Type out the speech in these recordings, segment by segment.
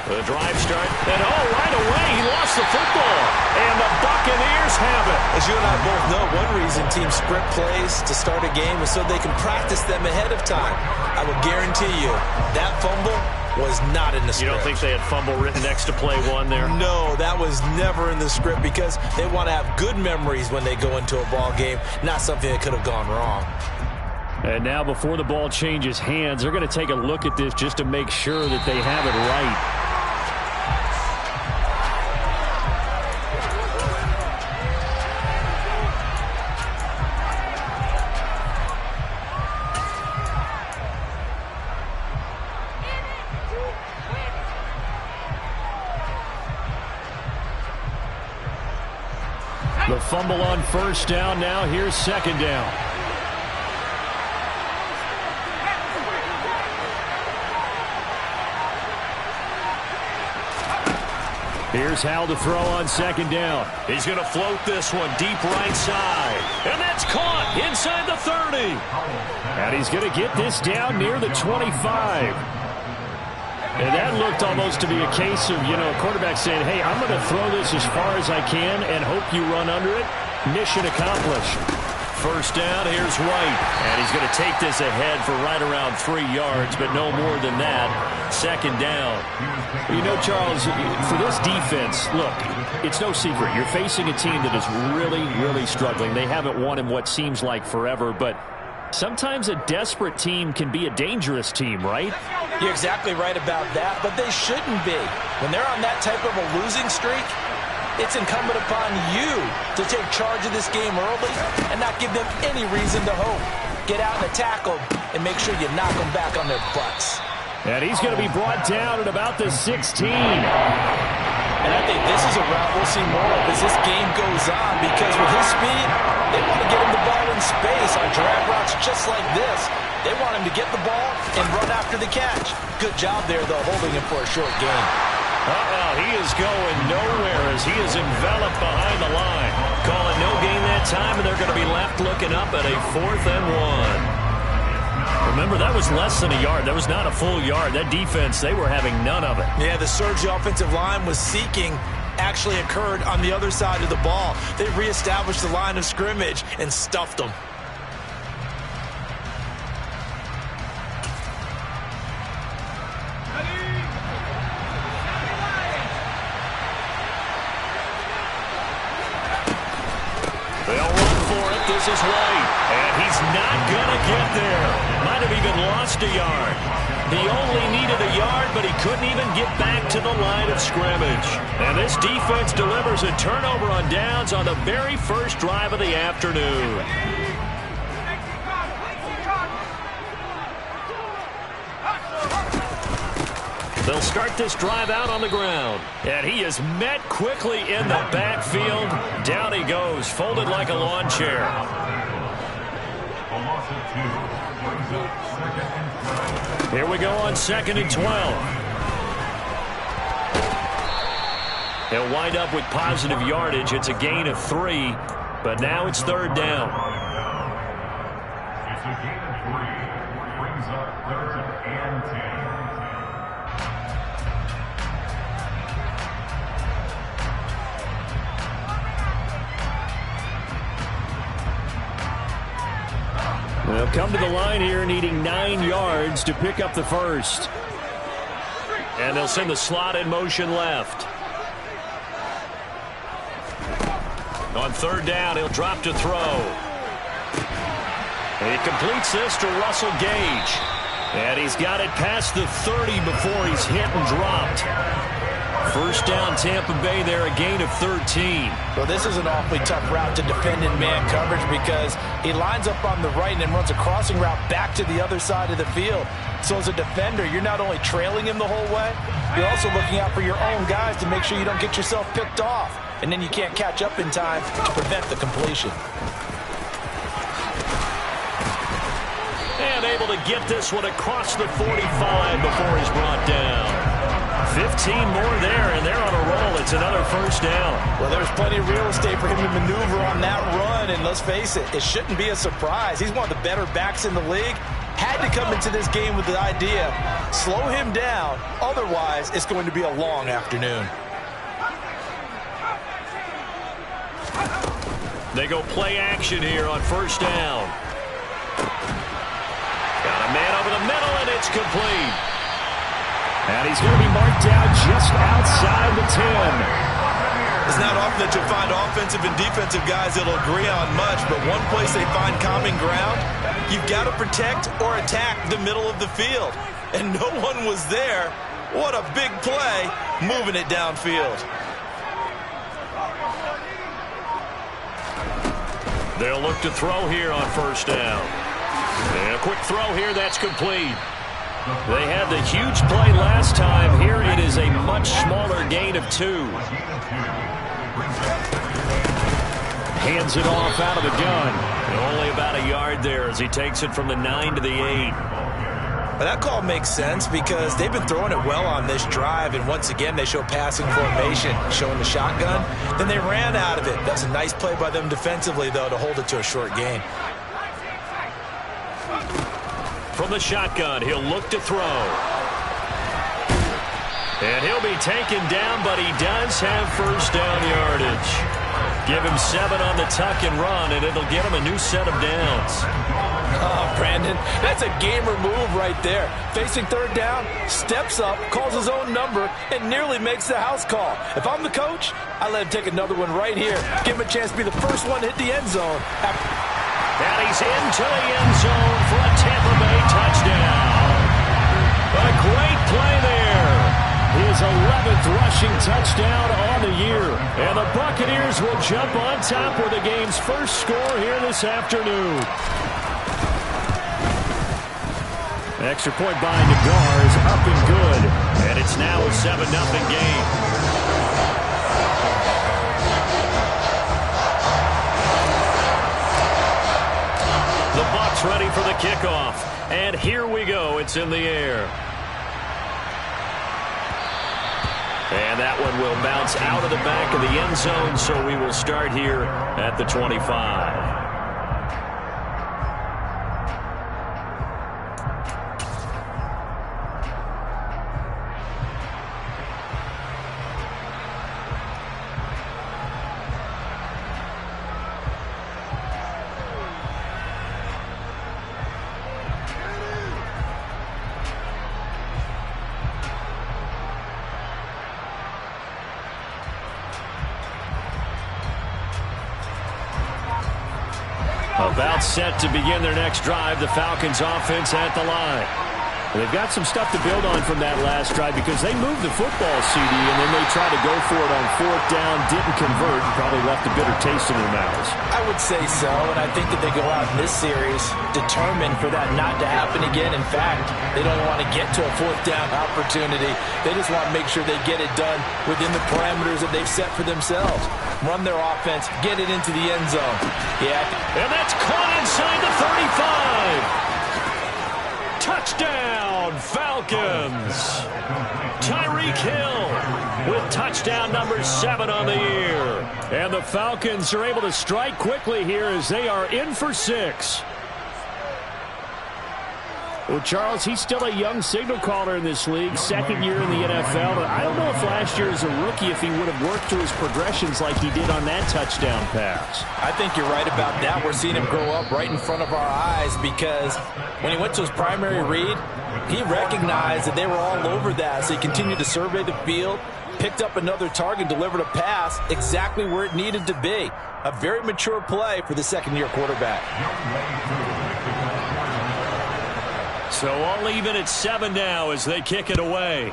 The drive start, and right away, he lost the football. And the Buccaneers have it. As you and I both know, one reason teams script plays to start a game is so they can practice them ahead of time. I will guarantee you, that fumble was not in the script. You don't think they had fumble written next to play one there? No, that was never in the script because they want to have good memories when they go into a ball game, not something that could have gone wrong. And now before the ball changes hands, they're going to take a look at this just to make sure that they have it right. The fumble on first down. Now here's second down. Here's Hal to throw on second down. He's going to float this one deep right side. And that's caught inside the 30. And he's going to get this down near the 25. And that looked almost to be a case of, a quarterback saying, hey, I'm going to throw this as far as I can and hope you run under it. Mission accomplished. First down, here's White. And he's going to take this ahead for right around 3 yards, but no more than that. Second down. Charles, for this defense, look, it's no secret. You're facing a team that is really, really struggling. They haven't won in what seems like forever, but sometimes a desperate team can be a dangerous team, right? You're exactly right about that, but they shouldn't be. When they're on that type of a losing streak, it's incumbent upon you to take charge of this game early and not give them any reason to hope. Get out and attack them and make sure you knock them back on their butts. And he's going to be brought down at about the 16. And I think this is a route we'll see more of as this game goes on because with his speed, they want to get him the ball in space on drag routes just like this. They want him to get the ball and run after the catch. Good job there, though, holding him for a short gain. He is going nowhere as he is enveloped behind the line. Calling no gain that time, and they're going to be left looking up at a 4th and 1. Remember, that was less than a yard. That was not a full yard. That defense, they were having none of it. Yeah, the surge the offensive line was seeking actually occurred on the other side of the ball. They reestablished the line of scrimmage and stuffed them. They'll run for it. This is White. And he's not going to get there. Might have even lost a yard. He only needed a yard, but he couldn't even get back to the line of scrimmage. And this defense delivers a turnover on downs on the very first drive of the afternoon. They'll start this drive out on the ground. And he is met quickly in the backfield. Down he goes, folded like a lawn chair. Here we go on 2nd and 12. He'll wind up with positive yardage. It's a gain of 3, but now it's 3rd down. It's a gain of 3. Brings up 3rd and 10. They'll come to the line here needing 9 yards to pick up the first. And they'll send the slot in motion left. On 3rd down, he'll drop to throw. And he completes this to Russell Gage. And he's got it past the 30 before he's hit and dropped. First down, Tampa Bay there, a gain of 13. Well, this is an awfully tough route to defend in man coverage because he lines up on the right and then runs a crossing route back to the other side of the field. So as a defender, you're not only trailing him the whole way, you're also looking out for your own guys to make sure you don't get yourself picked off. And then you can't catch up in time to prevent the completion. And able to get this one across the 45 before he's brought down. 15 more there, and they're on a roll. It's another first down. Well, there's plenty of real estate for him to maneuver on that run, and let's face it, it shouldn't be a surprise. He's one of the better backs in the league. had to come into this game with the idea, slow him down, otherwise it's going to be a long afternoon. They go play action here on first down. Got a man over the middle, and it's complete. And he's going to be marked down just outside the 10. It's not often that you'll find offensive and defensive guys that'll agree on much, but one place they find common ground, you've got to protect or attack the middle of the field. And no one was there. What a big play, moving it downfield. They'll look to throw here on first down. And a quick throw here, that's complete. They had the huge play last time. Here it is a much smaller gain of 2. Hands it off out of the gun. And only about a yard there as he takes it from the 9 to the 8. Well, that call makes sense because they've been throwing it well on this drive, and once again they show passing formation, showing the shotgun. Then they ran out of it. That's a nice play by them defensively, though, to hold it to a short gain. From the shotgun, he'll look to throw. And he'll be taken down, but he does have first down yardage. Give him 7 on the tuck and run, and it'll get him a new set of downs. Oh, Brandon, that's a gamer move right there. Facing third down, steps up, calls his own number, and nearly makes the house call. If I'm the coach, I let him take another one right here. Give him a chance to be the first one to hit the end zone. And he's into the end zone for a Tampa Bay touchdown. A great play there. His 11th rushing touchdown on the year. And the Buccaneers will jump on top with the game's first score here this afternoon. Extra point by Nagar is up and good. And it's now a 7-0 game. The Bucs ready for the kickoff. And here we go. It's in the air. And that one will bounce out of the back of the end zone, so we will start here at the 25. About set to begin their next drive, the Falcons offense at the line. They've got some stuff to build on from that last drive because they moved the football, CD, and then they tried to go for it on fourth down, didn't convert, and probably left a bitter taste in their mouths. I would say so, and I think that they go out in this series determined for that not to happen again. In fact, they don't want to get to a fourth down opportunity. They just want to make sure they get it done within the parameters that they've set for themselves. Run their offense, get it into the end zone. Yeah. And that's caught inside the 35. Touchdown, Falcons. Tyreek Hill with touchdown number 7 on the year. And the Falcons are able to strike quickly here as they are in for 6. Well, Charles, he's still a young signal caller in this league, second year in the NFL. But I don't know if last year as a rookie if he would have worked through his progressions like he did on that touchdown pass. I think you're right about that. We're seeing him grow up right in front of our eyes because when he went to his primary read, he recognized that they were all over that. So he continued to survey the field, picked up another target, delivered a pass exactly where it needed to be. A very mature play for the second-year quarterback. So all even at 7 now as they kick it away.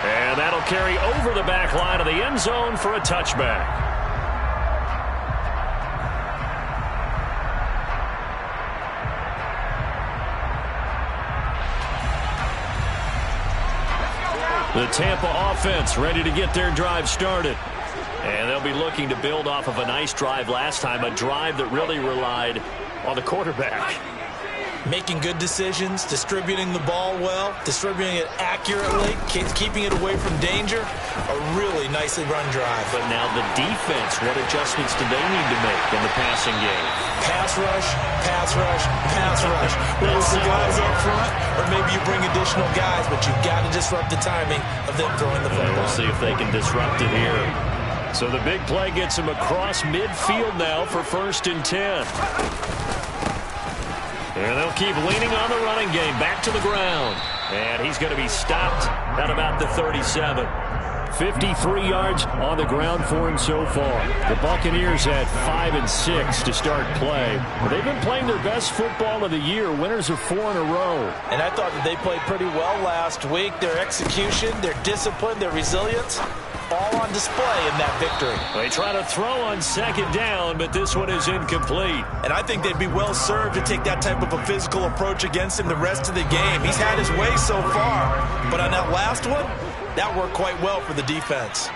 And that'll carry over the back line of the end zone for a touchback. The Tampa offense ready to get their drive started. And they'll be looking to build off of a nice drive last time, a drive that really relied on the quarterback. Making good decisions, distributing the ball well, distributing it accurately, keeping it away from danger. A really nicely run drive. But now the defense, what adjustments do they need to make in the passing game? Pass rush, pass rush, pass rush. Whether it's the guys up front or maybe you bring additional guys, but you've got to disrupt the timing of them throwing the football. We'll see if they can disrupt it here. So the big play gets him across midfield now for 1st and 10. And they'll keep leaning on the running game. Back to the ground. And he's going to be stopped at about the 37. 53 yards on the ground for him so far. The Buccaneers had 5 and 6 to start play. They've been playing their best football of the year. Winners of 4 in a row. And I thought that they played pretty well last week. Their execution, their discipline, their resilience, all on display in that victory. They try to throw on 2nd down, but this one is incomplete. And I think they'd be well served to take that type of a physical approach against him the rest of the game. He's had his way so far, but on that last one, that worked quite well for the defense.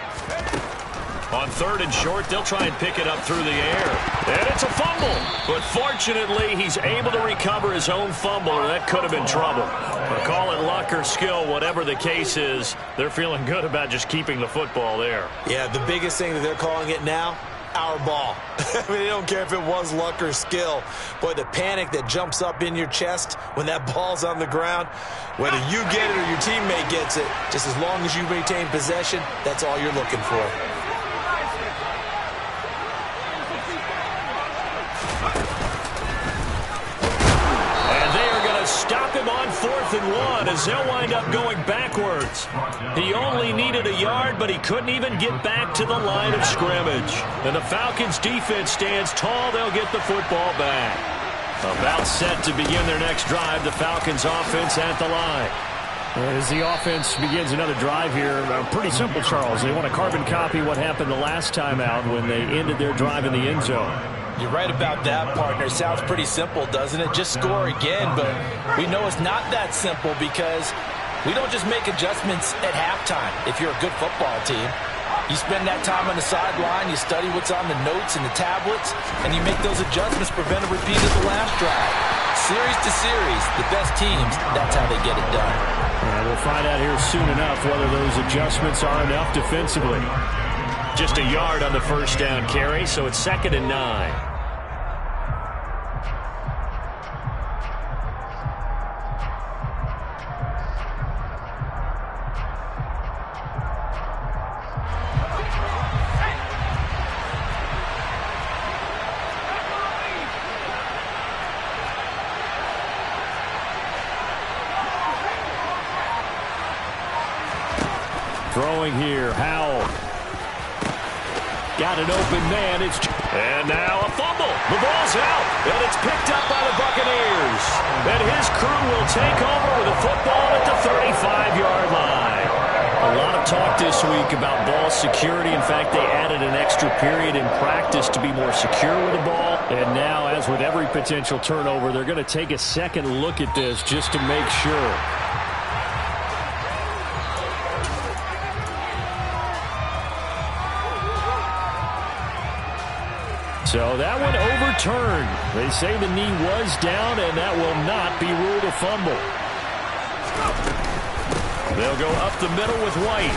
On 3rd and short, they'll try and pick it up through the air. And it's a fumble. But fortunately, he's able to recover his own fumble, or that could have been trouble. But call it luck or skill, whatever the case is, they're feeling good about just keeping the football there. Yeah, the biggest thing that they're calling it now, our ball. I mean, they don't care if it was luck or skill. Boy, the panic that jumps up in your chest when that ball's on the ground, whether you get it or your teammate gets it, just as long as you maintain possession, that's all you're looking for. Stop him on 4th and 1 as they'll wind up going backwards. He only needed a yard, but he couldn't even get back to the line of scrimmage. And the Falcons defense stands tall. They'll get the football back. About set to begin their next drive, the Falcons offense at the line. As the offense begins another drive here, pretty simple, Charles. They want to carbon copy what happened the last time out when they ended their drive in the end zone. You're right about that, partner. Sounds pretty simple, doesn't it? Just score again, but we know it's not that simple because we don't just make adjustments at halftime if you're a good football team. You spend that time on the sideline, you study what's on the notes and the tablets, and you make those adjustments, prevent a repeat of the last drive. Series to series, the best teams, that's how they get it done. And we'll find out here soon enough whether those adjustments are enough defensively. Just a yard on the 1st down carry, so it's 2nd and 9. Throwing here, Howell. Got an open man. And now a fumble. The ball's out, and it's picked up by the Buccaneers. And his crew will take over with a football at the 35-yard line. A lot of talk this week about ball security. In fact, they added an extra period in practice to be more secure with the ball. And now, as with every potential turnover, they're going to take a second look at this just to make sure. So that one overturned. They say the knee was down, and that will not be ruled a fumble. They'll go up the middle with White.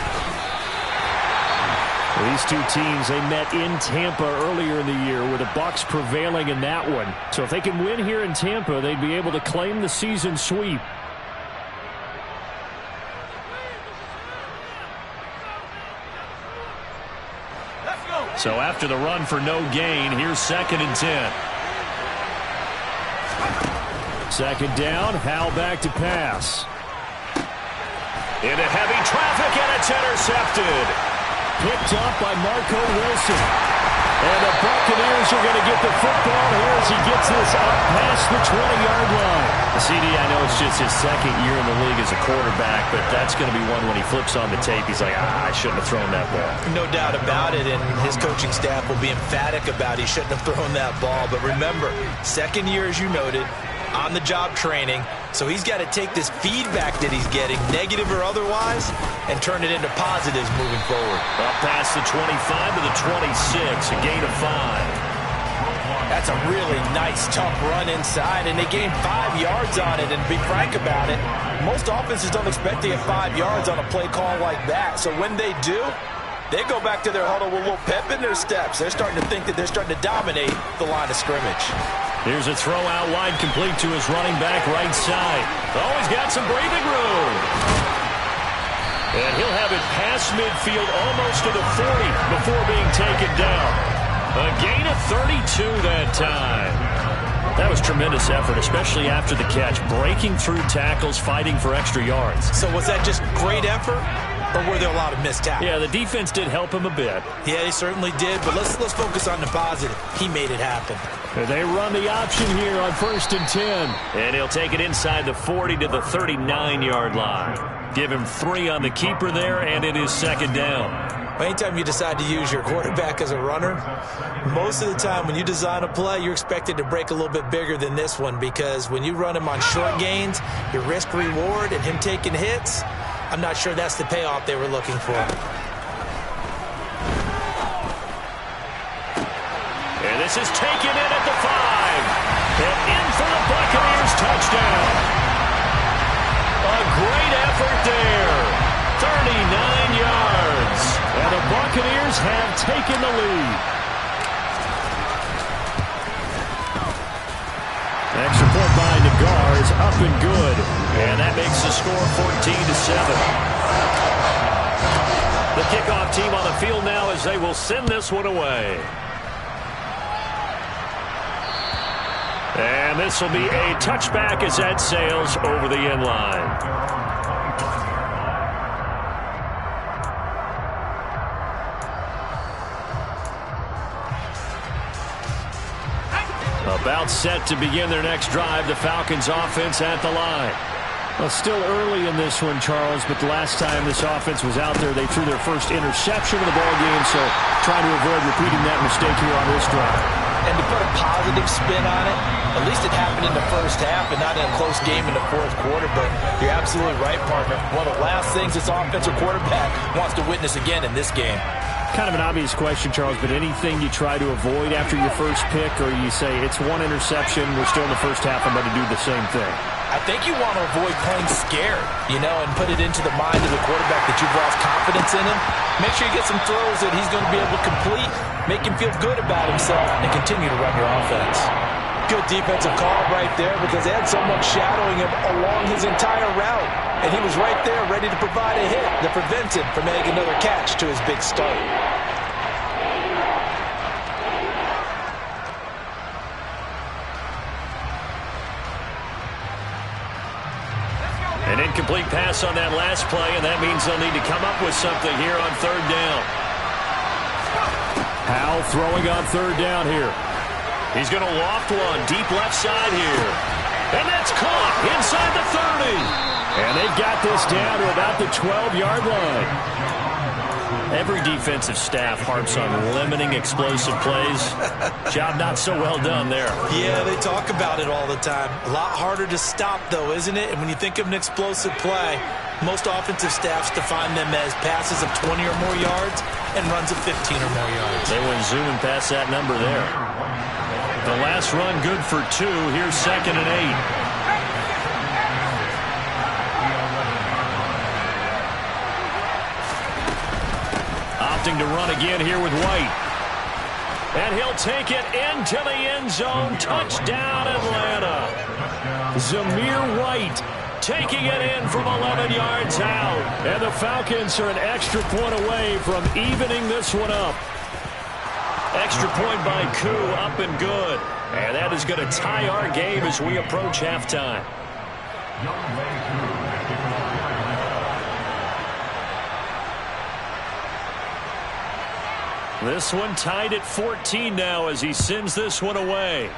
These two teams, they met in Tampa earlier in the year with the Bucs prevailing in that one. So if they can win here in Tampa, they'd be able to claim the season sweep. So after the run for no gain, here's 2nd and 10. 2nd down, Howell back to pass. Into heavy traffic, and it's intercepted. Picked up by Marco Wilson. And the Buccaneers are going to get the football here as he gets this up past the 20-yard line. CD, I know it's just his 2nd year in the league as a quarterback, but that's going to be one when he flips on the tape, he's like, I shouldn't have thrown that ball. No doubt about it, and his coaching staff will be emphatic about he shouldn't have thrown that ball. But remember, 2nd year, as you noted, on-the-job training, so he's got to take this feedback that he's getting, negative or otherwise, and turn it into positives moving forward. Up past the 25 to the 26, a gain of 5. That's a really nice, tough run inside, and they gained 5 yards on it. And to be frank about it, most offenses don't expect to get 5 yards on a play call like that. So when they do, they go back to their huddle with a little pep in their steps. They're starting to think that they're starting to dominate the line of scrimmage. Here's a throw out wide, complete to his running back right side. Oh, he's got some breathing room. And he'll have it past midfield almost to the 40 before being taken down. A gain of 32 that time. That was tremendous effort, especially after the catch. Breaking through tackles, fighting for extra yards. So was that just great effort, or were there a lot of missed tackles? Yeah, the defense did help him a bit. Yeah, they certainly did, but let's focus on the positive. He made it happen. They run the option here on 1st and 10. And he'll take it inside the 40 to the 39-yard line. Give him 3 on the keeper there, and it is 2nd down. Anytime you decide to use your quarterback as a runner, most of the time when you design a play, you're expected to break a little bit bigger than this one, because when you run him on short gains, your risk-reward and him taking hits, I'm not sure that's the payoff they were looking for. And this is taken in at the 5. And in for the Buccaneers touchdown. A great effort there. 39 yards. And the Buccaneers have taken the lead. Extra point by Nagar is up and good. And that makes the score 14-7. The kickoff team on the field now as they will send this one away. And this will be a touchback as that sails over the end line. About set to begin their next drive, the Falcons offense at the line. Well, still early in this one, Charles, but the last time this offense was out there, they threw their first interception of the ball game, so trying to avoid repeating that mistake here on this drive. And to put a positive spin on it, at least it happened in the first half and not in a close game in the 4th quarter, but you're absolutely right, partner. One of the last things this offensive quarterback wants to witness again in this game. Kind of an obvious question, Charles, but anything you try to avoid after your first pick, or you say it's one interception, we're still in the first half, I'm going to do the same thing? I think you want to avoid playing scared, and put it into the mind of the quarterback that you've lost confidence in him. Make sure you get some throws that he's going to be able to complete, make him feel good about himself, and continue to run your offense. Good defensive call right there, because they had someone shadowing him along his entire route, and he was right there ready to provide a hit that prevents him from making another catch to his big start. An incomplete pass on that last play, and that means they'll need to come up with something here on 3rd down. Howell throwing on 3rd down here. He's going to loft one deep left side here. And that's caught inside the 30. And they've got this down to about the 12-yard line. Every defensive staff harps on limiting explosive plays. Job not so well done there. Yeah, they talk about it all the time. A lot harder to stop, though, isn't it? And when you think of an explosive play, most offensive staffs define them as passes of 20 or more yards and runs of 15 or more yards. They went zooming past that number there. The last run good for 2. Here's 2nd and 8. Opting to run again here with White. And he'll take it into the end zone. Touchdown, Atlanta. Zamir White taking it in from 11 yards out. And the Falcons are an extra point away from evening this one up. Extra point by Koo, up and good. And that is going to tie our game as we approach halftime. This one tied at 14 now as he sends this one away.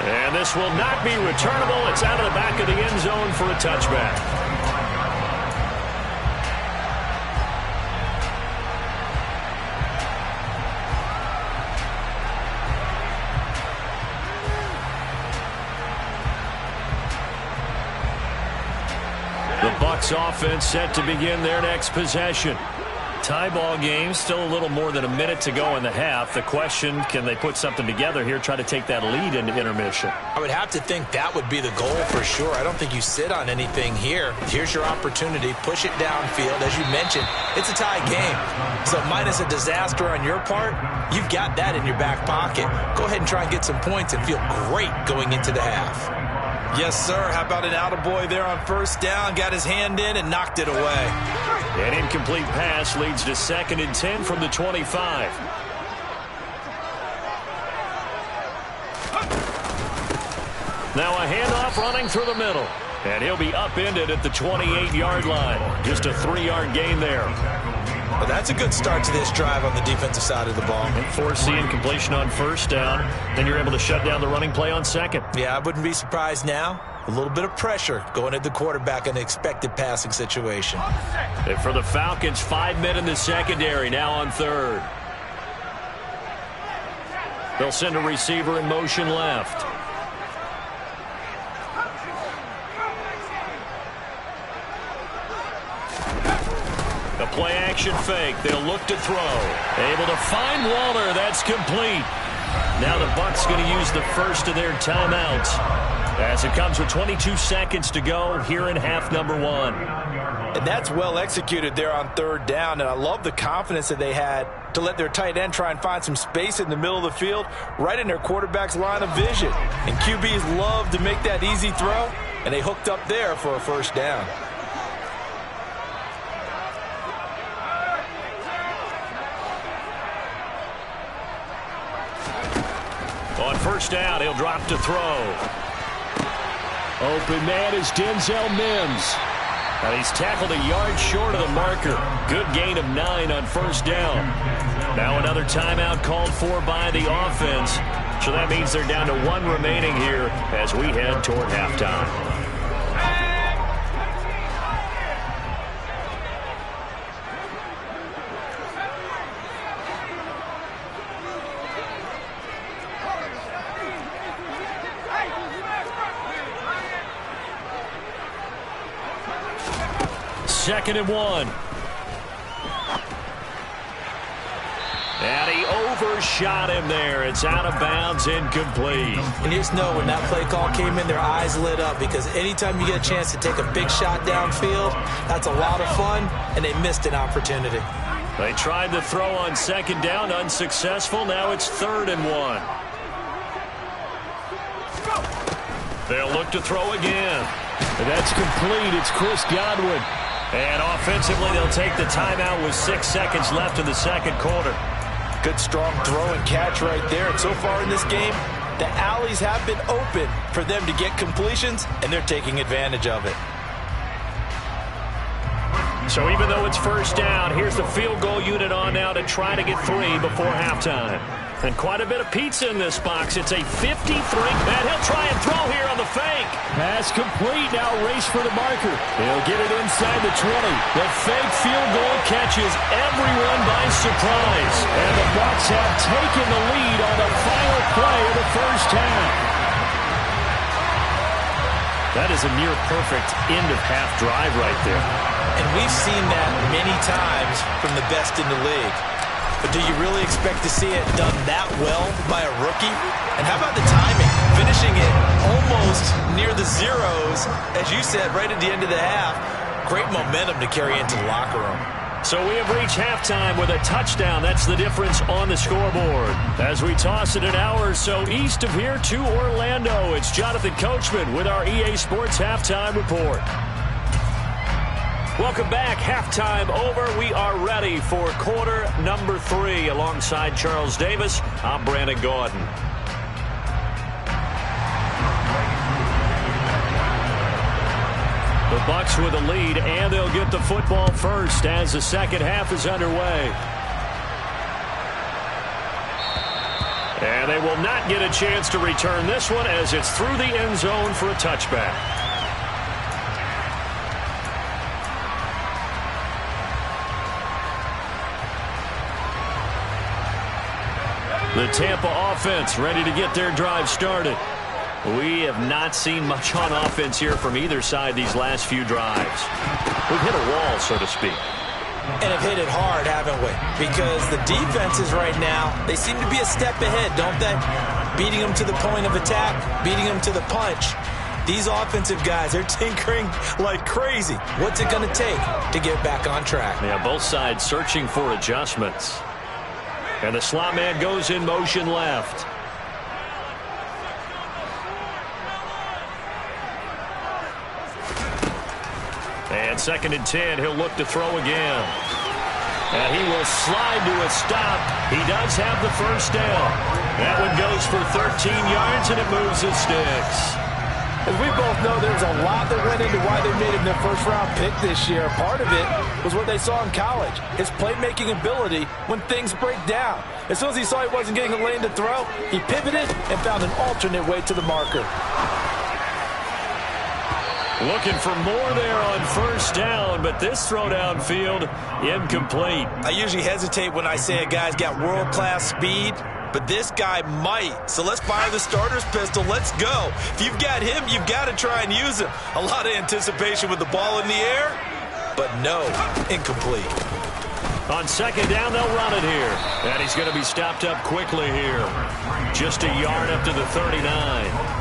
And this will not be returnable. It's out of the back of the end zone for a touchback. The Bucs offense set to begin their next possession. Tie ball game, still a little more than a minute to go in the half. The question, can they put something together here, try to take that lead into intermission? I would have to think that would be the goal for sure. I don't think you sit on anything here. Here's your opportunity. Push it downfield. As you mentioned, it's a tie game. So minus a disaster on your part, you've got that in your back pocket. Go ahead and try and get some points and feel great going into the half. Yes, sir. How about an attaboy there on first down? Got his hand in and knocked it away. An incomplete pass leads to 2nd and 10 from the 25. Now a handoff running through the middle. And he'll be upended at the 28-yard line. Just a 3-yard gain there. Well, that's a good start to this drive on the defensive side of the ball. And forcing completion on first down. Then you're able to shut down the running play on second. Yeah, I wouldn't be surprised now. A little bit of pressure going at the quarterback in an expected passing situation. And for the Falcons, 5 men in the secondary now on third. They'll send a receiver in motion left. A play-action fake. They'll look to throw. Able to find Waller. That's complete. Now the Bucs going to use the first of their timeouts as it comes with 22 seconds to go here in half number 1. And that's well executed there on third down. And I love the confidence that they had to let their tight end try and find some space in the middle of the field, right in their quarterback's line of vision. And QBs love to make that easy throw, and they hooked up there for a first down. On first down, he'll drop to throw. Open man is Denzel Mims. And he's tackled a yard short of the marker. Good gain of 9 on first down. Now another timeout called for by the offense. So that means they're down to 1 remaining here as we head toward halftime. Second and 1. And he overshot him there. It's out of bounds, incomplete. And you just know when that play call came in, their eyes lit up, because anytime you get a chance to take a big shot downfield, that's a lot of fun, and they missed an opportunity. They tried the throw on second down, unsuccessful. Now it's 3rd and 1. They'll look to throw again. And that's complete. It's Chris Godwin. And offensively, they'll take the timeout with 6 seconds left in the second quarter. Good strong throw and catch right there. And so far in this game, the alleys have been open for them to get completions, and they're taking advantage of it. So even though it's first down, here's the field goal unit on now to try to get 3 before halftime. And quite a bit of pizza in this box. It's a 53. And he'll try and throw here on the fake. Pass complete. Now race for the marker. He'll get it inside the 20. The fake field goal catches everyone by surprise. And the Bucs have taken the lead on the final play of the first half. That is a near-perfect end-of-half drive right there. And we've seen that many times from the best in the league. But do you really expect to see it done that well by a rookie? And how about the timing? Finishing it almost near the zeros, as you said, right at the end of the half. Great momentum to carry into the locker room. So we have reached halftime with a touchdown. That's the difference on the scoreboard. As we toss it an hour or so east of here to Orlando, it's Jonathan Coachman with our EA Sports Halftime Report. Welcome back. Halftime over. We are ready for quarter number 3. Alongside Charles Davis, I'm Brandon Gordon. The Bucs with a lead, and they'll get the football first as the second half is underway. And they will not get a chance to return this one as it's through the end zone for a touchback. The Tampa offense ready to get their drive started. We have not seen much on offense here from either side these last few drives. We've hit a wall, so to speak. And have hit it hard, haven't we? Because the defenses right now, they seem to be a step ahead, don't they? Beating them to the point of attack, beating them to the punch. These offensive guys, they're tinkering like crazy. What's it going to take to get back on track? Yeah, both sides searching for adjustments. And the slot man goes in motion left. And 2nd and 10, he'll look to throw again. And he will slide to a stop. He does have the first down. That one goes for 13 yards, and it moves his sticks. As we both know, there's a lot that went into why they made him their first-round pick this year. Part of it was what they saw in college, his playmaking ability when things break down. As soon as he saw he wasn't getting a lane to throw, he pivoted and found an alternate way to the marker. Looking for more there on first down, but this throw downfield incomplete. I usually hesitate when I say a guy's got world-class speed, but this guy might. So let's fire the starter's pistol. Let's go. If you've got him, you've got to try and use him. A lot of anticipation with the ball in the air, but no, incomplete. On 2nd down, they'll run it here. And he's going to be stopped up quickly here. Just a yard up to the 39.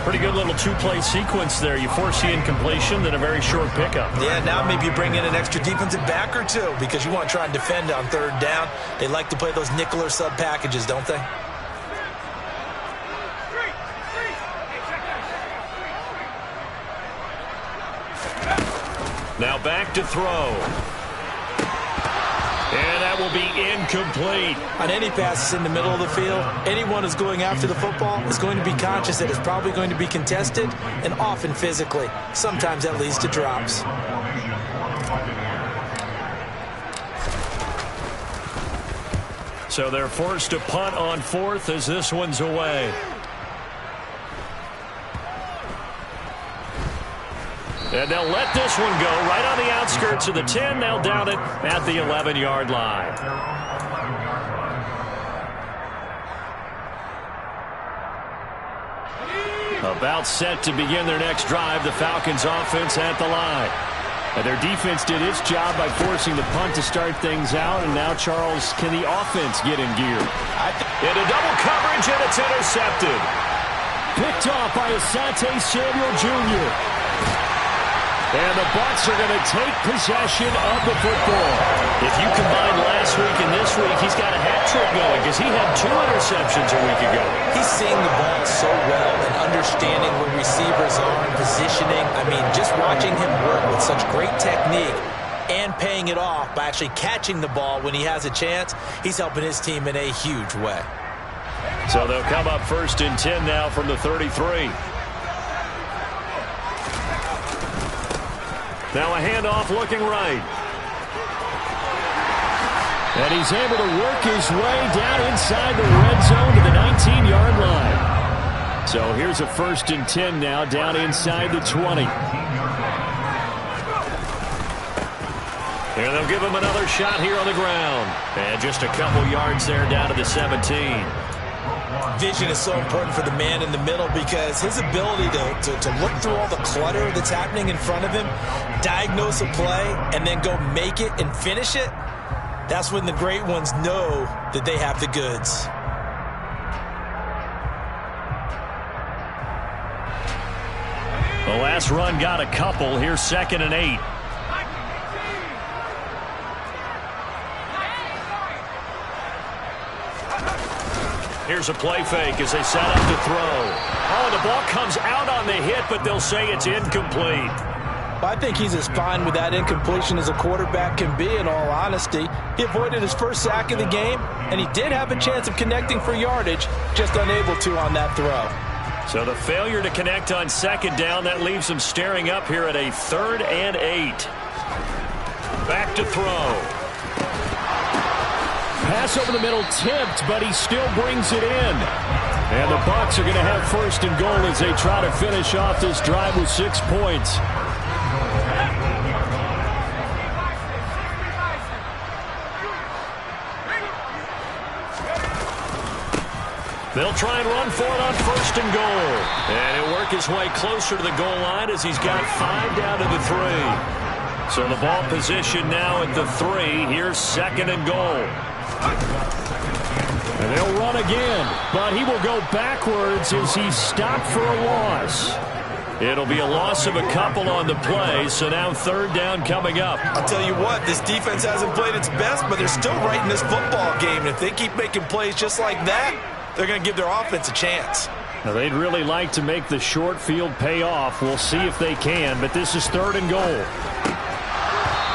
Pretty good little two-play sequence there. You force the incompletion, then a very short pickup. Yeah, now maybe you bring in an extra defensive back or two because you want to try and defend on 3rd down. They like to play those nickel or sub packages, don't they? Now back to throw. And that will be incomplete. On any passes in the middle of the field, anyone who's going after the football is going to be conscious that it's probably going to be contested and often physically. Sometimes that leads to drops. So they're forced to punt on 4th as this one's away. And they'll let this one go right on the outskirts of the 10. They'll down it at the 11-yard line. About set to begin their next drive, the Falcons offense at the line. And their defense did its job by forcing the punt to start things out. And now, Charles, can the offense get in gear? Into double coverage, and it's intercepted. Picked off by Asante Samuel Jr. And the Bucs are going to take possession of the football. If you combine last week and this week, he's got a hat trick going because he had 2 interceptions a week ago. He's seeing the ball so well and understanding where receivers are and positioning. I mean, just watching him work with such great technique and paying it off by actually catching the ball when he has a chance, he's helping his team in a huge way. So they'll come up 1st and 10 now from the 33. Now a handoff looking right. And he's able to work his way down inside the red zone to the 19-yard line. So here's a 1st and 10 now down inside the 20. And they'll give him another shot here on the ground. And just a couple yards there down to the 17. Vision is so important for the man in the middle because his ability to look through all the clutter that's happening in front of him, diagnose a play, and then go make it and finish it, that's when the great ones know that they have the goods. The last run got a couple. Here's 2nd and 8. Here's a play fake as they set up to throw. Oh, the ball comes out on the hit, but they'll say it's incomplete. Well, I think he's as fine with that incompletion as a quarterback can be, in all honesty. He avoided his first sack of the game, and he did have a chance of connecting for yardage, just unable to on that throw. So the failure to connect on 2nd down, that leaves him staring up here at a 3rd and 8. Back to throw. Pass over the middle tipped, but he still brings it in. And the Bucs are going to have 1st and goal as they try to finish off this drive with 6 points. They'll try and run for it on 1st and goal. And he'll work his way closer to the goal line as he's got 5 down to the 3. So the ball position now at the 3. Here's 2nd and goal. And they'll run again, but he will go backwards as he's stopped for a loss. It'll be a loss of a couple on the play, so now 3rd down coming up. I'll tell you what, this defense hasn't played its best, but they're still right in this football game. And if they keep making plays just like that, they're going to give their offense a chance. Now, they'd really like to make the short field pay off. We'll see if they can, but this is 3rd and goal.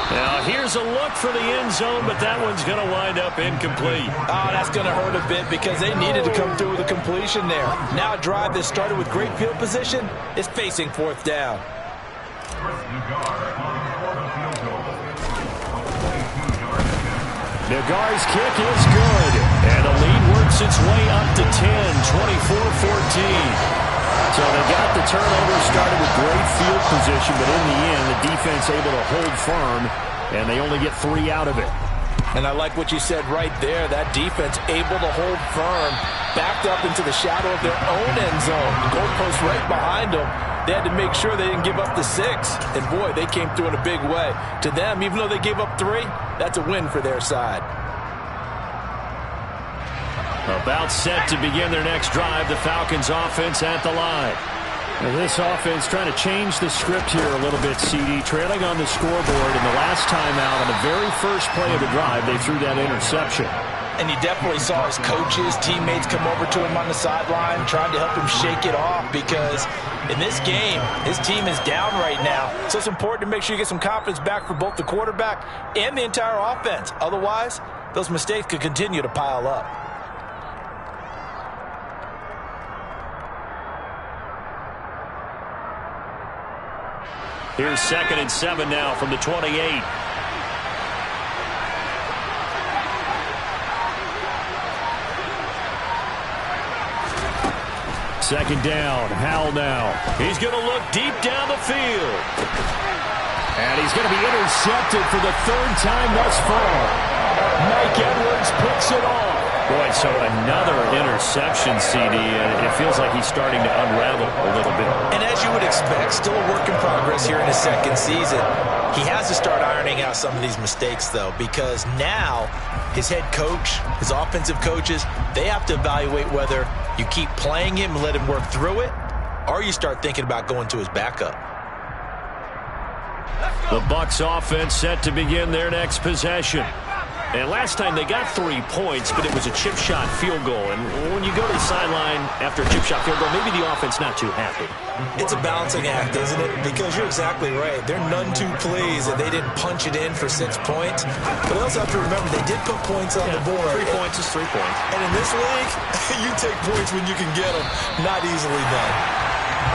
Now, here's a look for the end zone, but that one's going to wind up incomplete. Oh, that's going to hurt a bit because they needed to come through with a completion there. Now a drive that started with great field position is facing 4th down. Nagar's kick is good, and the lead works its way up to 10, 24-14. So they got the turnover, started with great field position, but in the end, the defense able to hold firm, and they only get 3 out of it. And I like what you said right there. That defense able to hold firm, backed up into the shadow of their own end zone. The goalpost right behind them. They had to make sure they didn't give up the 6. And, boy, they came through in a big way. To them, even though they gave up 3, that's a win for their side. About set to begin their next drive, the Falcons offense at the line. And this offense trying to change the script here a little bit, CD. Trailing on the scoreboard, and the last time out on the very first play of the drive, they threw that interception. And you definitely saw his coaches, teammates come over to him on the sideline, trying to help him shake it off because in this game, his team is down right now. So it's important to make sure you get some confidence back for both the quarterback and the entire offense. Otherwise, those mistakes could continue to pile up. Here's 2nd and 7 now from the 28. 2nd down, Howell now. He's going to look deep down the field. And he's going to be intercepted for the 3rd time thus far. Mike Edwards picks it off. Boy, so another interception, CD, and it feels like he's starting to unravel a little bit. And as you would expect, still a work in progress here in his 2nd season. He has to start ironing out some of these mistakes, though, because now his head coach, his offensive coaches, they have to evaluate whether you keep playing him and let him work through it, or you start thinking about going to his backup. The Bucs offense set to begin their next possession. And last time they got 3 points, but it was a chip shot field goal. And when you go to the sideline after a chip shot field goal, maybe the offense not too happy. It's a balancing act, isn't it? Because you're exactly right. They're none too pleased that they didn't punch it in for 6 points. But they also have to remember they did put points on the board. 3 points is 3 points. And in this league, you take points when you can get them. Not easily done.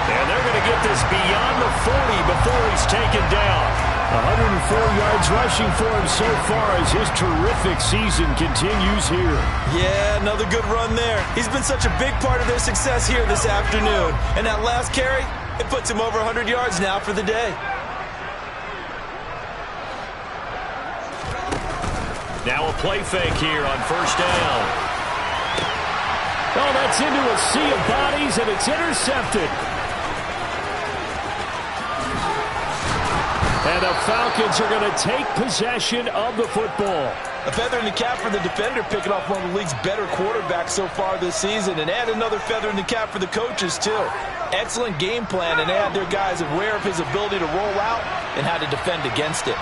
And they're going to get this beyond the 40 before he's taken down. 104 yards rushing for him so far as his terrific season continues here. Yeah, another good run there. He's been such a big part of their success here this afternoon. And that last carry, it puts him over 100 yards now for the day. Now a play fake here on 1st down. Oh, that's into a sea of bodies, and it's intercepted. And the Falcons are going to take possession of the football. A feather in the cap for the defender, picking off one of the league's better quarterbacks so far this season. And add another feather in the cap for the coaches, too. Excellent game plan, and they had their guys aware of his ability to roll out and how to defend against it.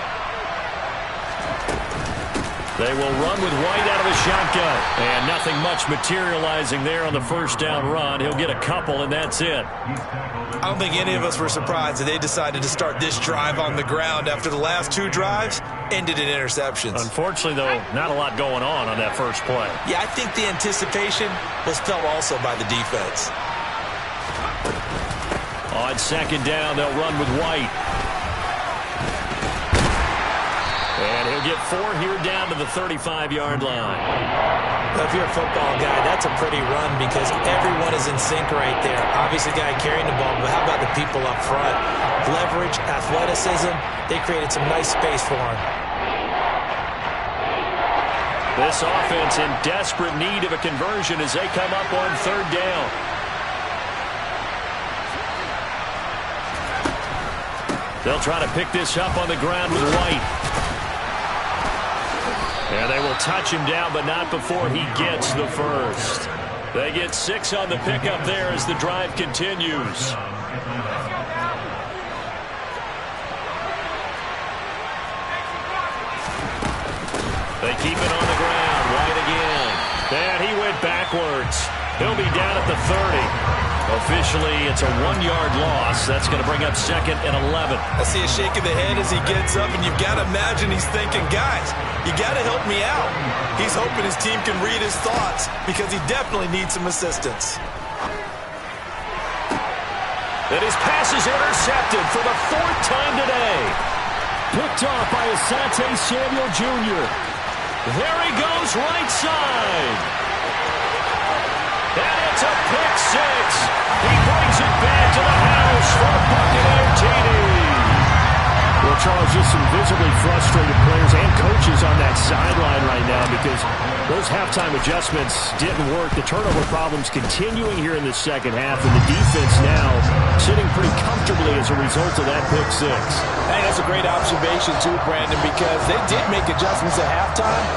They will run with White out of the shotgun. And nothing much materializing there on the 1st down run. He'll get a couple, and that's it. I don't think any of us were surprised that they decided to start this drive on the ground after the last 2 drives ended in interceptions. Unfortunately, though, not a lot going on that first play. Yeah, I think the anticipation was felt also by the defense. On 2nd down, they'll run with White. And he'll get 4 here down to the 35-yard line. Well, if you're a football guy, that's a pretty run because everyone is in sync right there. Obviously, the guy carrying the ball, but how about the people up front? Leverage, athleticism, they created some nice space for him. This offense in desperate need of a conversion as they come up on 3rd down. They'll try to pick this up on the ground with White. And they will touch him down, but not before he gets the first. They get 6 on the pickup there as the drive continues. They keep it on the ground. White again. And he went backwards. He'll be down at the 30. Officially, it's a 1-yard loss. That's going to bring up 2nd and 11. I see a shake of the head as he gets up, and you've got to imagine he's thinking, guys, you got to help me out. He's hoping his team can read his thoughts because he definitely needs some assistance. And his pass is intercepted for the 4th time today. Picked off by Asante Samuel Jr. There he goes, right side. And it's a pick 6. He brings it back to the house for a Buccaneer TD. Well, Charles, just some visibly frustrated players and coaches on that sideline right now because those halftime adjustments didn't work. The turnover problems continuing here in the second half, and the defense now sitting pretty comfortably as a result of that pick 6. Hey, that's a great observation too, Brandon, because they did make adjustments at halftime.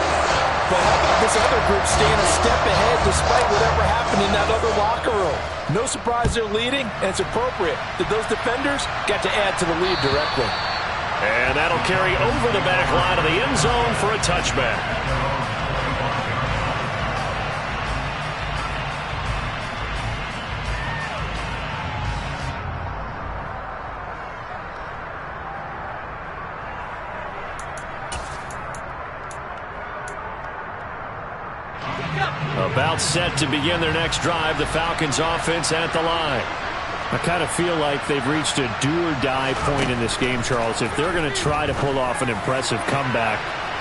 But how about this other group staying a step ahead despite whatever happened in that other locker room? No surprise they're leading, and it's appropriate that those defenders got to add to the lead directly. And that'll carry over the back line of the end zone for a touchback. About set to begin their next drive, the Falcons offense at the line. I kind of feel like they've reached a do-or-die point in this game, Charles. If they're going to try to pull off an impressive comeback,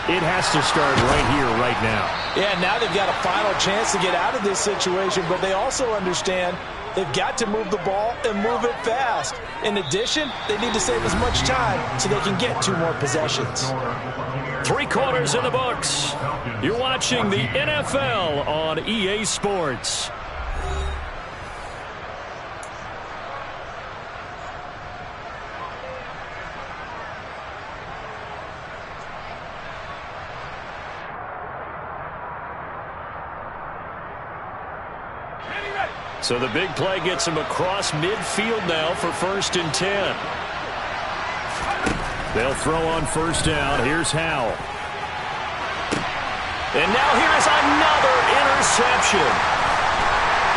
it has to start right here, right now. Yeah, now they've got a final chance to get out of this situation, but they also understand they've got to move the ball and move it fast. In addition, they need to save as much time so they can get 2 more possessions. 3 quarters in the books. You're watching the NFL on EA Sports. So the big play gets him across midfield now for 1st and 10. They'll throw on 1st down. Here's Howell. And now here's another interception.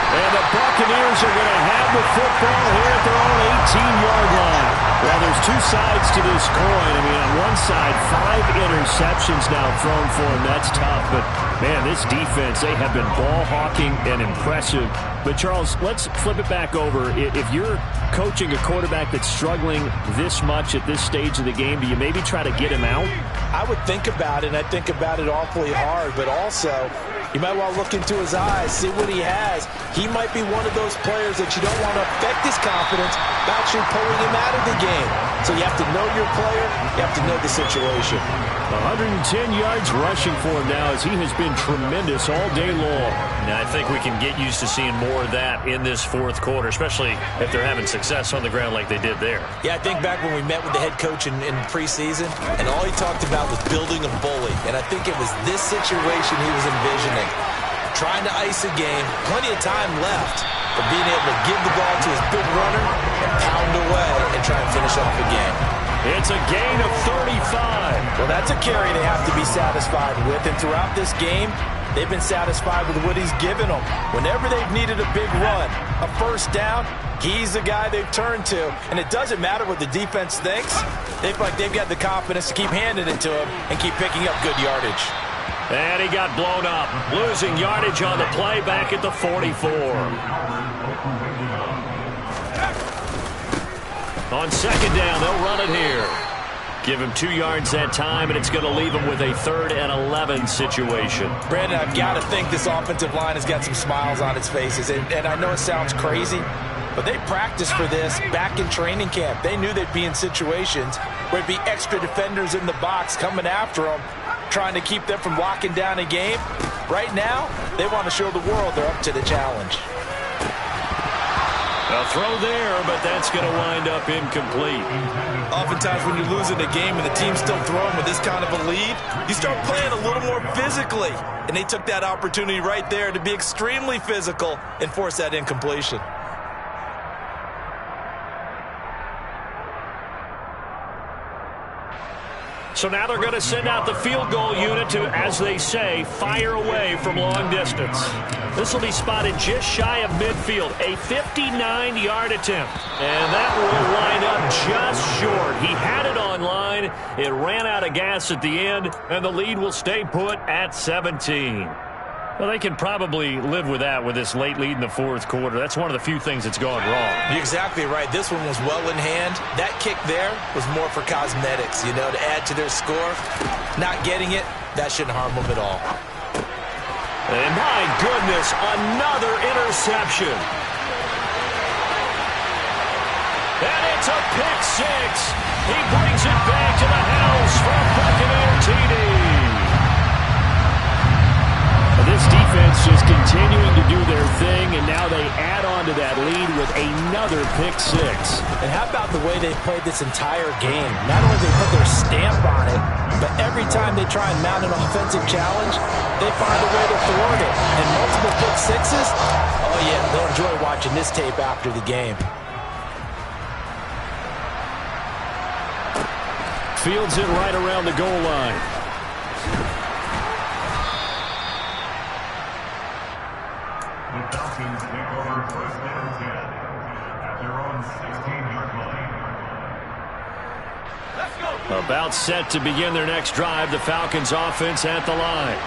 And the Buccaneers are going to have the football here at their own 18-yard line. Well, there's 2 sides to this coin. I mean, on one side, 5 interceptions now thrown for him. That's tough. But, man, this defense, they have been ball hawking and impressive. But, Charles, let's flip it back over. If you're coaching a quarterback that's struggling this much at this stage of the game, do you maybe try to get him out? I would think about it, and I think about it awfully hard. But also, you might want to look into his eyes, see what he has. He might be one of those players that you don't want to affect his confidence by actually pulling him out of the game. So you have to know your player. You have to know the situation. 110 yards rushing for him now as he has been tremendous all day long. Now, I think we can get used to seeing more of that in this 4th quarter, especially if they're having success on the ground like they did there. Yeah, I think back when we met with the head coach in preseason, and all he talked about was building a bully. And I think it was this situation he was envisioning. Trying to ice a game, plenty of time left, but being able to give the ball to his big runner and pound away and try and finish off the game. It's a gain of 35. Well, that's a carry they have to be satisfied with. And throughout this game, they've been satisfied with what he's given them. Whenever they've needed a big run, a 1st down, he's the guy they've turned to. And it doesn't matter what the defense thinks. They feel like they've got the confidence to keep handing it to him and keep picking up good yardage. And he got blown up, losing yardage on the play back at the 44. On 2nd down, they'll run it here. Give him 2 yards that time, and it's going to leave him with a 3rd and 11 situation. Brandon, I've got to think this offensive line has got some smiles on its faces. And I know it sounds crazy, but they practiced for this back in training camp. They knew they'd be in situations where there'd be extra defenders in the box coming after them, trying to keep them from locking down a game. Right now, they want to show the world they're up to the challenge. A throw there, but that's going to wind up incomplete. Oftentimes when you're losing a game and the team's still throwing with this kind of a lead, you start playing a little more physically. And they took that opportunity right there to be extremely physical and force that incompletion. So now they're going to send out the field goal unit to, as they say, fire away from long distance. This will be spotted just shy of midfield, a 59-yard attempt. And that will wind up just short. He had it on line. It ran out of gas at the end, and the lead will stay put at 17. Well, they can probably live with that with this late lead in the fourth quarter. That's one of the few things that's gone wrong. You're exactly right. This one was well in hand. That kick there was more for cosmetics, you know, to add to their score. Not getting it, that shouldn't harm them at all. And my goodness, another interception. And it's a pick six. He brings it back to the house from Buccaneer TD. This defense just continuing to do their thing, and now they add on to that lead with another pick six. And how about the way they played this entire game? Not only did they put their stamp on it, but every time they try and mount an offensive challenge, they find a way to thwart it. And multiple pick sixes, oh yeah, they'll enjoy watching this tape after the game. Fields it right around the goal line. The Falcons take over first and 10 at their own 16-yard line. About set to begin their next drive, the Falcons offense at the line.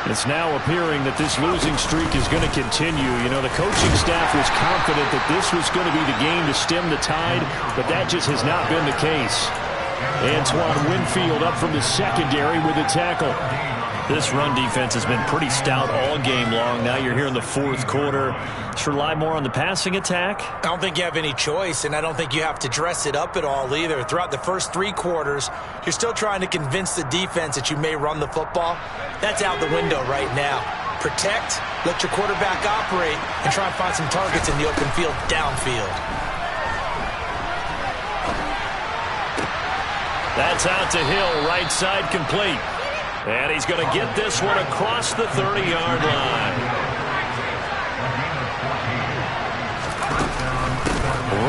It's now appearing that this losing streak is going to continue. You know, the coaching staff was confident that this was going to be the game to stem the tide, but that just has not been the case. Antoine Winfield up from the secondary with a tackle. This run defense has been pretty stout all game long. Now you're here in the fourth quarter. Should rely more on the passing attack? I don't think you have any choice, and I don't think you have to dress it up at all either. Throughout the first three quarters, you're still trying to convince the defense that you may run the football. That's out the window right now. Protect, let your quarterback operate, and try and find some targets in the open field downfield. That's out to Hill, right side complete. And he's going to get this one across the 30-yard line.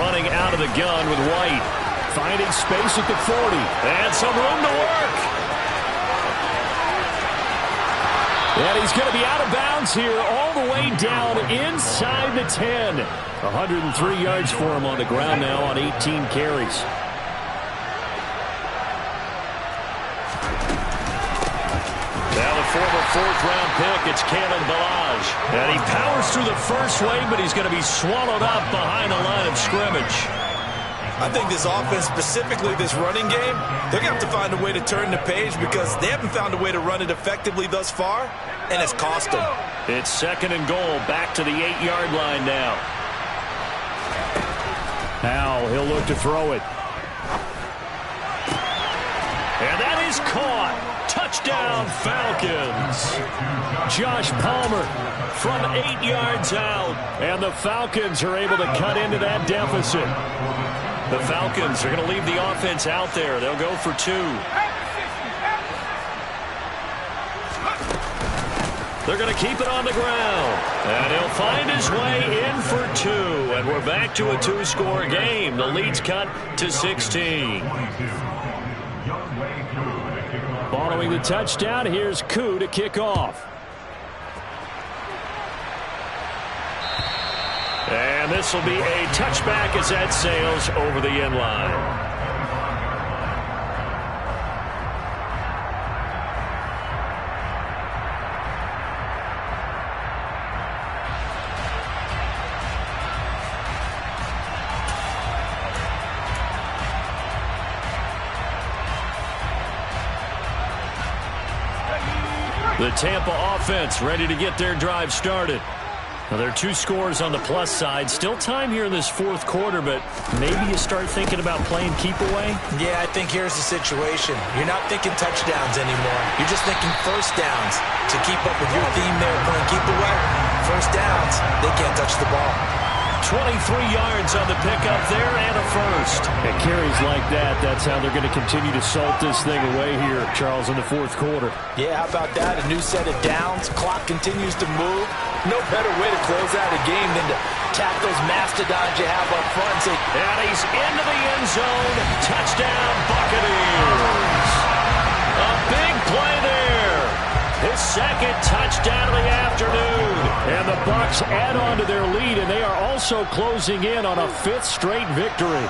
Running out of the gun with White. Finding space at the 40. And some room to work. And he's going to be out of bounds here all the way down inside the 10. 103 yards for him on the ground now on 18 carries. Now the former fourth-round pick, it's Kalen Ballage. And he powers through the first wave, but he's going to be swallowed up behind the line of scrimmage. I think this offense, specifically this running game, they're going to have to find a way to turn the page because they haven't found a way to run it effectively thus far, and it's cost them. It's second and goal, back to the 8-yard line now. Now he'll look to throw it. And that is caught. Touchdown, Falcons. Josh Palmer from 8 yards out. And the Falcons are able to cut into that deficit. The Falcons are going to leave the offense out there. They'll go for 2. They're going to keep it on the ground. And he'll find his way in for 2. And we're back to a 2-score game. The lead's cut to 16. Following the touchdown, here's Koo to kick off. And this will be a touchback as that sails over the end line. The Tampa offense ready to get their drive started. Now, there are 2 scores on the plus side. Still time here in this fourth quarter, but maybe you start thinking about playing keep away? Yeah, I think here's the situation. You're not thinking touchdowns anymore. You're just thinking first downs. To keep up with your theme there, playing keep away, first downs, they can't touch the ball. 23 yards on the pickup there and a first. And carries like that, that's how they're going to continue to salt this thing away here, Charles, in the fourth quarter. Yeah, how about that? A new set of downs. Clock continues to move. No better way to close out a game than to tap those mastodons you have up front and say, and he's into the end zone. Touchdown, Buccaneers. A big play there. His second touchdown of the afternoon. And the Bucs add on to their lead, and they are also closing in on a fifth straight victory.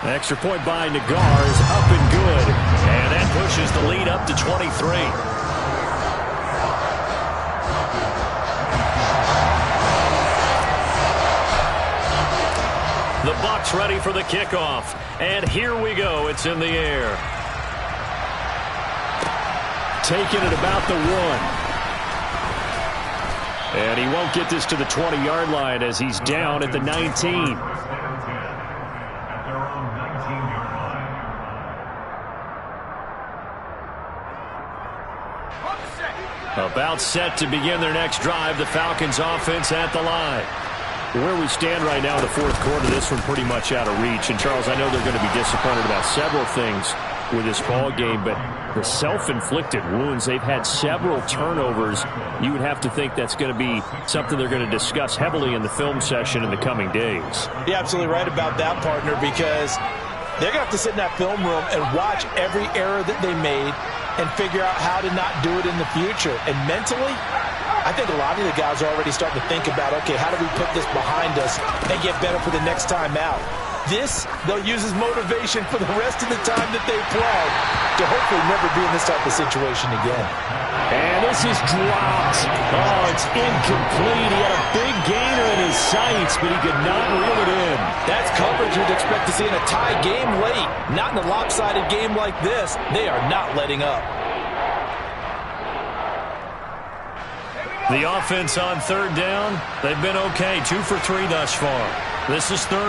Extra point by Nagar is up and good. And that pushes the lead up to 23. The Bucs ready for the kickoff. And here we go. It's in the air. Taking it about the 1. And he won't get this to the 20-yard line as he's down at the 19. About set to begin their next drive. The Falcons offense at the line. Where we stand right now in the fourth quarter, this one pretty much out of reach. And, Charles, I know they're going to be disappointed about several things with this ball game, but the self-inflicted wounds, they've had several turnovers. You would have to think that's going to be something they're going to discuss heavily in the film session in the coming days. You're absolutely right about that, partner, because they're going to have to sit in that film room and watch every error that they made and figure out how to not do it in the future. And mentally, I think a lot of the guys are already starting to think about, okay, how do we put this behind us and get better for the next time out? This, they'll use as motivation for the rest of the time that they play to hopefully never be in this type of situation again. And this is dropped. Oh, it's incomplete. He had a big gainer in his sights, but he could not reel it in. That's coverage you'd expect to see in a tie game late. Not in a lopsided game like this. They are not letting up. The offense on third down, they've been okay. 2 for 3 thus far. This is third.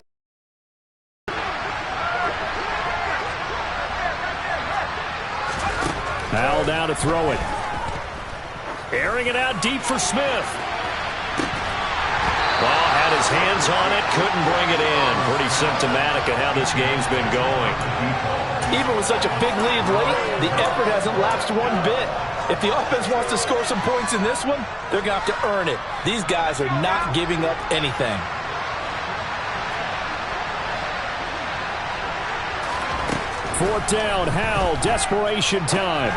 Howell down to throw it. Airing it out deep for Smith. Ball had his hands on it, couldn't bring it in. Pretty symptomatic of how this game's been going. Even with such a big lead late, the effort hasn't lapsed one bit. If the offense wants to score some points in this one, they're going to have to earn it. These guys are not giving up anything. Fourth down, Howell, desperation time.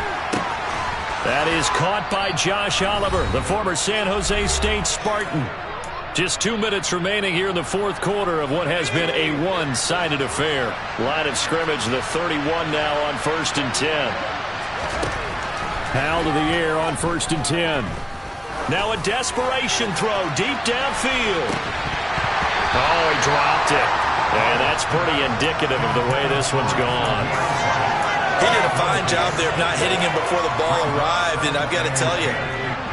That is caught by Josh Oliver, the former San Jose State Spartan. Just 2 minutes remaining here in the fourth quarter of what has been a one-sided affair. Line of scrimmage, the 31 now on 1st and 10. Howell to the air on 1st and 10. Now a desperation throw deep downfield. Oh, he dropped it. And that's pretty indicative of the way this one's gone. He did a fine job there of not hitting him before the ball arrived, and I've got to tell you,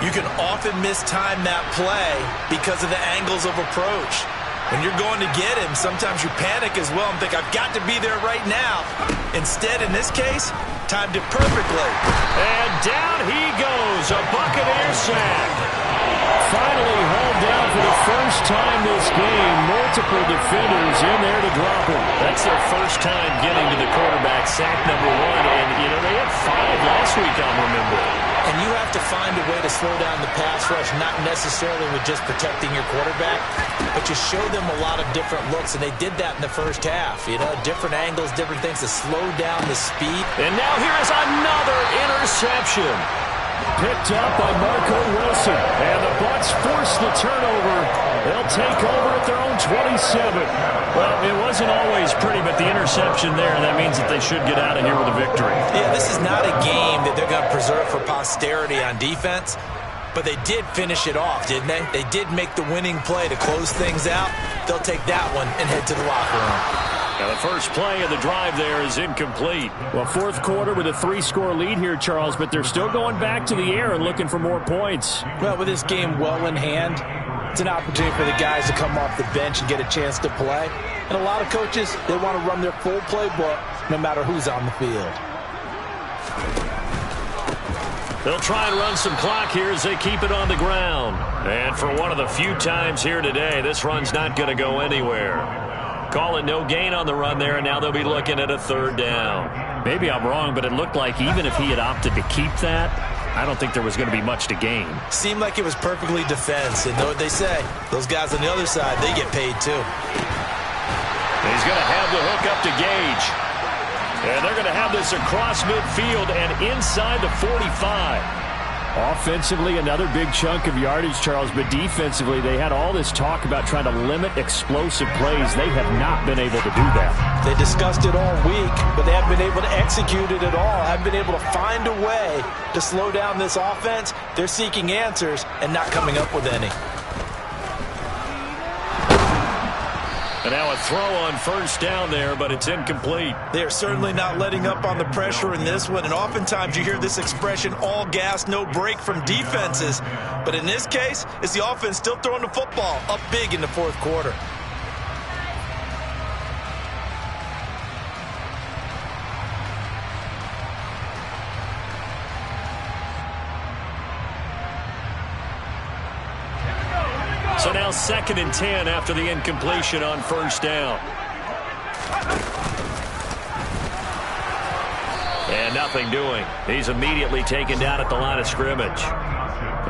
you can often mistime that play because of the angles of approach. When you're going to get him, sometimes you panic as well and think, I've got to be there right now. Instead, in this case, timed it perfectly. And down he goes, a Buccaneer sack. Finally hauled down for the first time this game. Multiple defenders in there to drop him. That's their first time getting to the quarterback, sack number 1. And, you know, they had 5 last week, I'll remember. And you have to find a way to slow down the pass rush, not necessarily with just protecting your quarterback, but you show them a lot of different looks, and they did that in the first half. You know, different angles, different things to slow down the speed. And now here is another interception. Picked up by Marco Wilson. And the Bucs force the turnover. They'll take over at their own 27. Well, it wasn't always pretty, but the interception there, that means that they should get out of here with a victory. Yeah, this is not a game that they're going to preserve for posterity on defense, but they did finish it off, didn't they? They did make the winning play to close things out. They'll take that one and head to the locker room. Now the first play of the drive there is incomplete. Well, fourth quarter with a 3-score lead here, Charles, but they're still going back to the air and looking for more points. Well, with this game well in hand, It's an opportunity for the guys to come off the bench and get a chance to play. And a lot of coaches, they want to run their full playbook no matter who's on the field. They'll try and run some clock here as they keep it on the ground. And for one of the few times here today, this run's not going to go anywhere. Call it no gain on the run there, and now they'll be looking at a third down. Maybe I'm wrong, but it looked like even if he had opted to keep that, I don't think there was going to be much to gain. Seemed like it was perfectly defense, and know what they say. Those guys on the other side, they get paid too. He's going to have the hook up to Gage. And they're going to have this across midfield and inside the 45. Offensively, another big chunk of yardage, Charles, but defensively, they had all this talk about trying to limit explosive plays. They have not been able to do that. They discussed it all week, but they haven't been able to execute it at all. Haven't been able to find a way to slow down this offense. They're seeking answers and not coming up with any. And now a throw on first down there, but it's incomplete. They are certainly not letting up on the pressure in this one, and oftentimes you hear this expression, all gas, no break from defenses. But in this case, it's the offense still throwing the football up big in the fourth quarter. So now 2nd and 10 after the incompletion on first down. And nothing doing. He's immediately taken down at the line of scrimmage.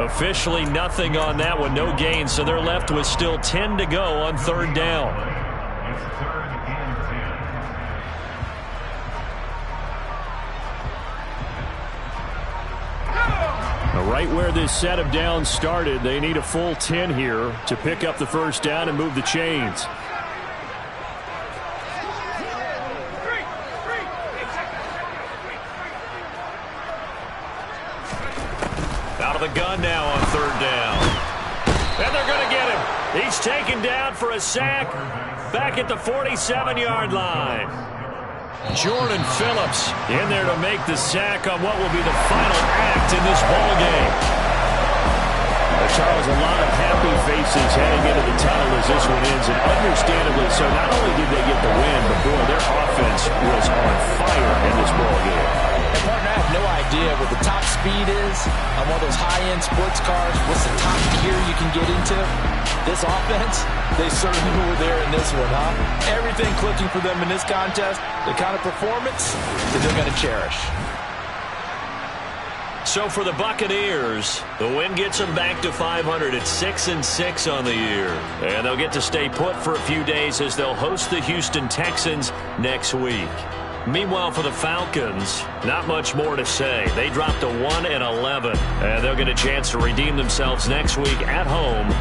Officially nothing on that one, no gain, so they're left with still 10 to go on third down. It's 3rd and 10. Right where this set of downs started, they need a full 10 here to pick up the first down and move the chains. Out of the gun now on third down. And they're going to get him. He's taken down for a sack back at the 47-yard line. Jordan Phillips in there to make the sack on what will be the final act in this ball game. Charles, a lot of happy faces heading into the tunnel as this one ends, and understandably so. Not only did they get the win, but boy, their offense was on fire in this ball game. And partner, I have no idea what the top speed is on one of those high-end sports cars. What's the top gear you can get into? This offense, they certainly were there in this one, huh? Everything clicking for them in this contest, the kind of performance that they're going to cherish. So for the Buccaneers, the win gets them back to 500 at 6-6 on the year. And they'll get to stay put for a few days as they'll host the Houston Texans next week. Meanwhile, for the Falcons, not much more to say. They dropped to 1-11, and they'll get a chance to redeem themselves next week at home